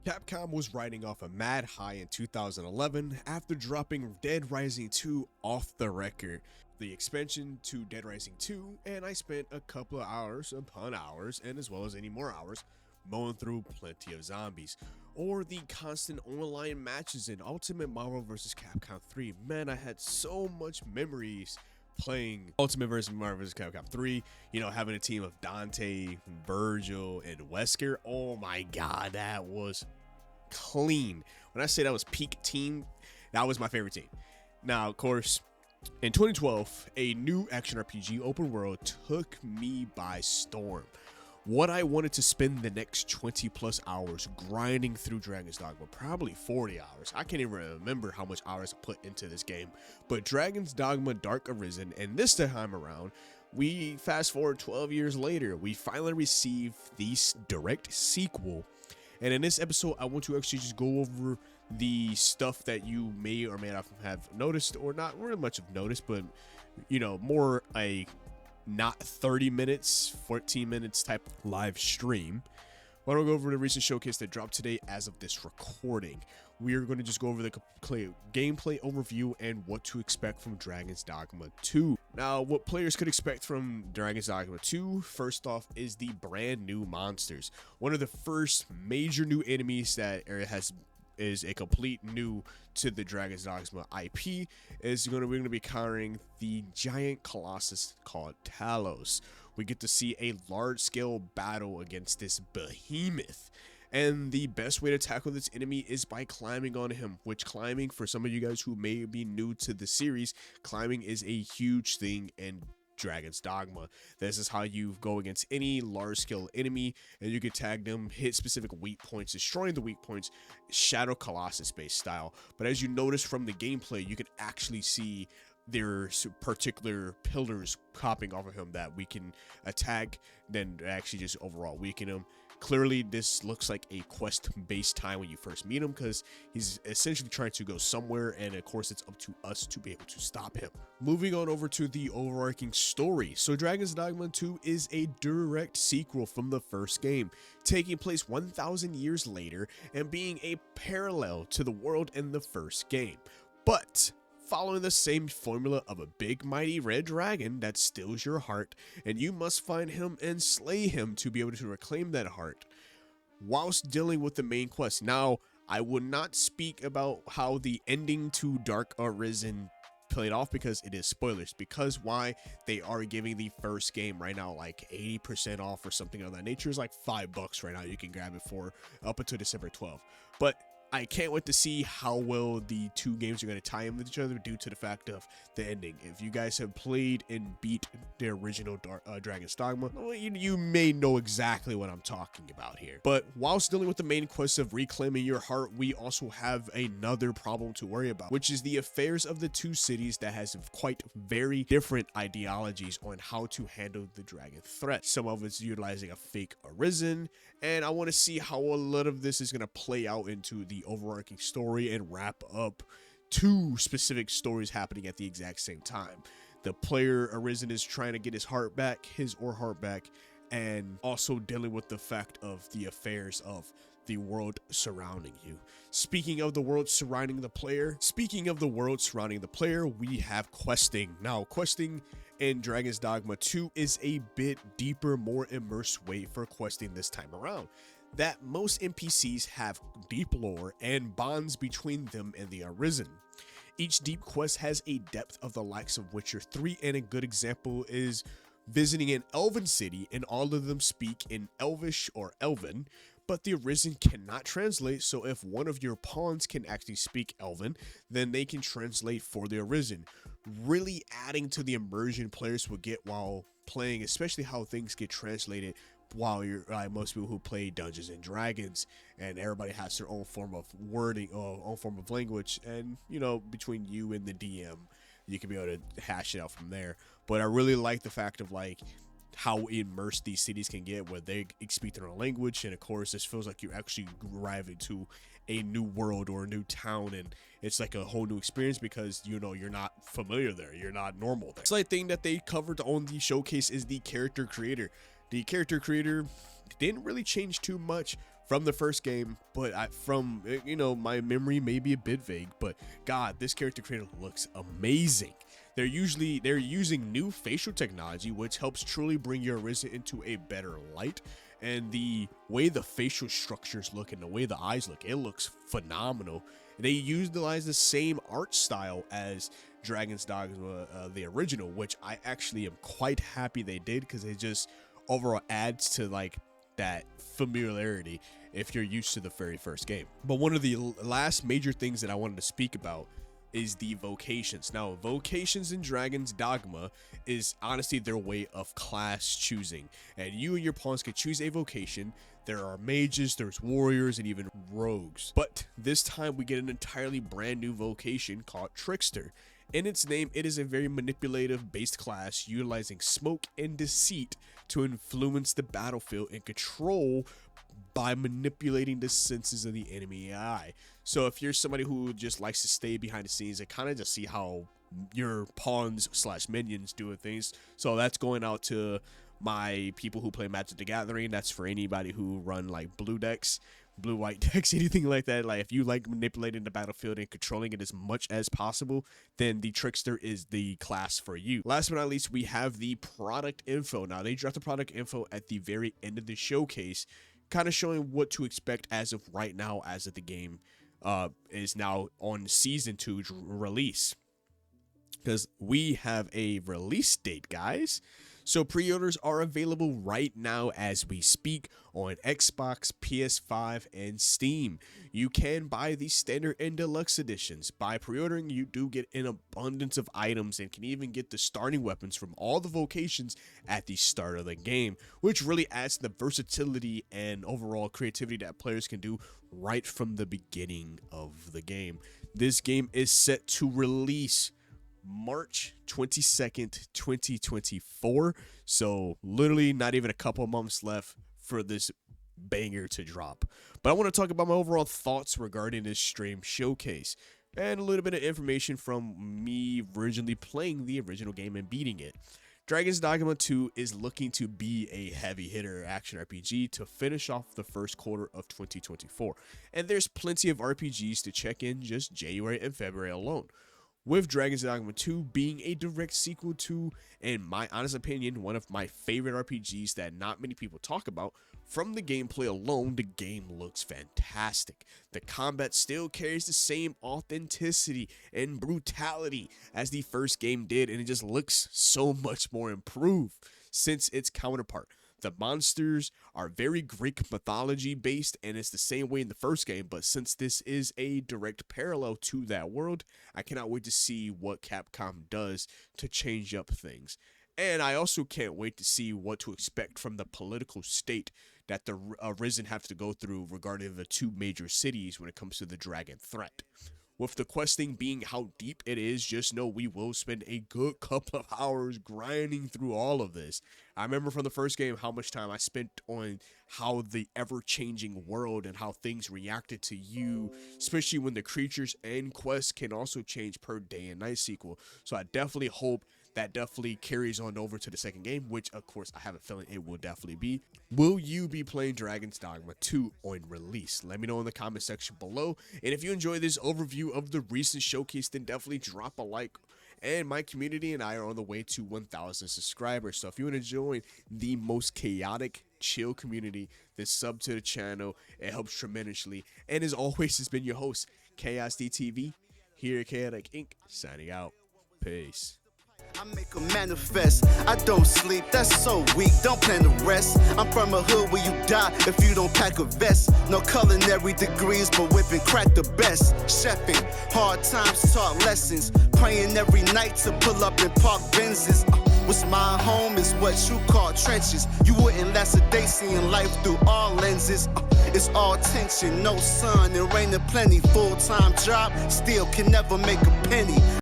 Capcom was riding off a mad high in 2011 after dropping Dead Rising 2 off the record, the expansion to Dead Rising 2, and I spent a couple of hours upon hours, and as well as any more hours, mowing through plenty of zombies, or the constant online matches in Ultimate Marvel Vs Capcom 3. Man, I had so much memories playing Ultimate vs. Marvel vs. Capcom 3, you know, having a team of Dante, Virgil, and Wesker. Oh my god, that was clean. When I say that was peak team, that was my favorite team. Now, of course, in 2012, a new action RPG open world took me by storm. What I wanted to spend the next 20 plus hours grinding through Dragon's Dogma, probably 40 hours. I can't even remember how much hours I put into this game. But Dragon's Dogma Dark Arisen, and this time around, we fast forward 12 years later, we finally received the direct sequel. And in this episode, I want to actually just go over the stuff that you may or may not have noticed, or not really much of noticed, but, you know, more a not 30 minutes, 14 minutes type live stream. Why don't we go over the recent showcase that dropped today as of this recording? We are going to just go over the gameplay overview and what to expect from Dragon's Dogma 2. Now, what players could expect from Dragon's Dogma 2, first off, is the brand new monsters. One of the first major new enemies that is a complete new to the Dragon's Dogma IP is we're going to be encountering the giant colossus called Talos. We get to see a large-scale battle against this behemoth. And the best way to tackle this enemy is by climbing on him, which climbing, for some of you guys who may be new to the series, climbing is a huge thing in Dragon's Dogma. This is how you go against any large-scale enemy, and you can tag them, hit specific weak points, destroying the weak points, Shadow Colossus-based style. But as you notice from the gameplay, you can actually see there's particular pillars popping off of him that we can attack, then actually just overall weaken him. Clearly, this looks like a quest-based time when you first meet him, because he's essentially trying to go somewhere, and of course, it's up to us to be able to stop him. Moving on over to the overarching story. So, Dragon's Dogma 2 is a direct sequel from the first game, taking place 1,000 years later and being a parallel to the world in the first game. But following the same formula of a big mighty red dragon that steals your heart, and you must find him and slay him to be able to reclaim that heart whilst dealing with the main quest. Now, I would not speak about how the ending to Dark Arisen played off because it is spoilers, because why, they are giving the first game right now like 80% off or something of that nature. It's like $5 right now. You can grab it for up until December 12th. But I can't wait to see how well the two games are going to tie in with each other due to the fact of the ending. If you guys have played and beat the original Dragon's Dogma, well, you may know exactly what I'm talking about here. But whilst dealing with the main quest of reclaiming your heart, we also have another problem to worry about, which is the affairs of the two cities that has quite very different ideologies on how to handle the dragon threat. Some of it's utilizing a fake arisen, and I want to see how a lot of this is going to play out into the overarching story and wrap up two specific stories happening at the exact same time. The player Arisen is trying to get his heart back, and also dealing with the fact of the affairs of the world surrounding you. Speaking of the world surrounding the player, we have questing. Now, questing in Dragon's Dogma 2 is a bit deeper, more immersed way for questing this time around. That most NPCs have deep lore and bonds between them and the Arisen. Each deep quest has a depth of the likes of Witcher 3, and a good example is visiting an elven city, and all of them speak in Elvish or Elven, but the Arisen cannot translate, so if one of your pawns can actually speak Elven, then they can translate for the Arisen, really adding to the immersion players will get while playing, especially how things get translated while you're like most people who play Dungeons and Dragons, and everybody has their own form of wording or own form of language, and you know, between you and the DM, you can be able to hash it out from there. But I really like the fact of like how immersed these cities can get where they speak their own language, and of course this feels like you actually arrive into a new world or a new town, and it's like a whole new experience because you know you're not familiar there, you're not normal there. Slight thing that they covered on the showcase is the character creator. The character creator didn't really change too much from the first game, but from my memory may be a bit vague, but God, this character creator looks amazing. They're using new facial technology, which helps truly bring your Arisen into a better light. And the way the facial structures look and the way the eyes look, it looks phenomenal. They utilize the same art style as Dragon's Dogma, the original, which I actually am quite happy they did, because it just overall adds to like that familiarity if you're used to the very first game. But one of the last major things that I wanted to speak about is the Vocations. Now, Vocations in Dragon's Dogma is honestly their way of class choosing, and you and your pawns can choose a vocation. There are mages, there's warriors, and even rogues. But this time we get an entirely brand new vocation called Trickster. In its name, it is a very manipulative based class utilizing smoke and deceit to influence the battlefield and control by manipulating the senses of the enemy AI. So if you're somebody who just likes to stay behind the scenes and kind of just see how your pawns / minions doing things, so that's going out to my people who play Magic the Gathering. That's for anybody who run like blue decks, blue white decks, anything like that. Like if you like manipulating the battlefield and controlling it as much as possible, then the Trickster is the class for you. Last but not least, we have the product info. Now, they dropped the product info at the very end of the showcase, kind of showing what to expect as of right now, as of the game is now on season 2 release, because we have a release date, guys. So pre-orders are available right now as we speak on Xbox, PS5, and Steam. You can buy the standard and deluxe editions. By pre-ordering, you do get an abundance of items and can even get the starting weapons from all the vocations at the start of the game, which really adds to the versatility and overall creativity that players can do right from the beginning of the game. This game is set to release March 22nd, 2024. So literally not even a couple months left for this banger to drop. But I want to talk about my overall thoughts regarding this stream showcase and a little bit of information from me originally playing the original game and beating it. Dragon's Dogma 2 is looking to be a heavy hitter action RPG to finish off the first quarter of 2024. And there's plenty of RPGs to check in just January and February alone, with Dragon's Dogma 2 being a direct sequel to, in my honest opinion, one of my favorite RPGs that not many people talk about. From the gameplay alone, the game looks fantastic. The combat still carries the same authenticity and brutality as the first game did, and it just looks so much more improved since its counterpart. The monsters are very Greek mythology based, and it's the same way in the first game, but since this is a direct parallel to that world, I cannot wait to see what Capcom does to change up things. And I also can't wait to see what to expect from the political state that the Arisen have to go through regarding the 2 major cities when it comes to the dragon threat. With the questing being how deep it is, just know we will spend a good couple of hours grinding through all of this. I remember from the first game how much time I spent on how the ever-changing world and how things reacted to you, especially when the creatures and quests can also change per day and night sequel. So I definitely hope that definitely carries on over to the second game, which of course I have a feeling it will definitely be. Will you be playing Dragon's Dogma 2 on release? Let me know in the comment section below. And if you enjoyed this overview of the recent showcase, then definitely drop a like. And my community and I are on the way to 1,000 subscribers. So if you want to join the most chaotic, chill community, then sub to the channel. It helps tremendously. And as always, it's been your host, Chaos DTV, here at Chaotic Inc., signing out. Peace. I make a manifest, I don't sleep, that's so weak, don't plan to rest. I'm from a hood where you die if you don't pack a vest. No culinary degrees, but whipping crack the best. Chefing, hard times taught lessons. Praying every night to pull up in park Benzes. What's my home is what you call trenches. You wouldn't last a day seeing life through all lenses. It's all tension, no sun, and rain and plenty. Full-time job, still can never make a penny.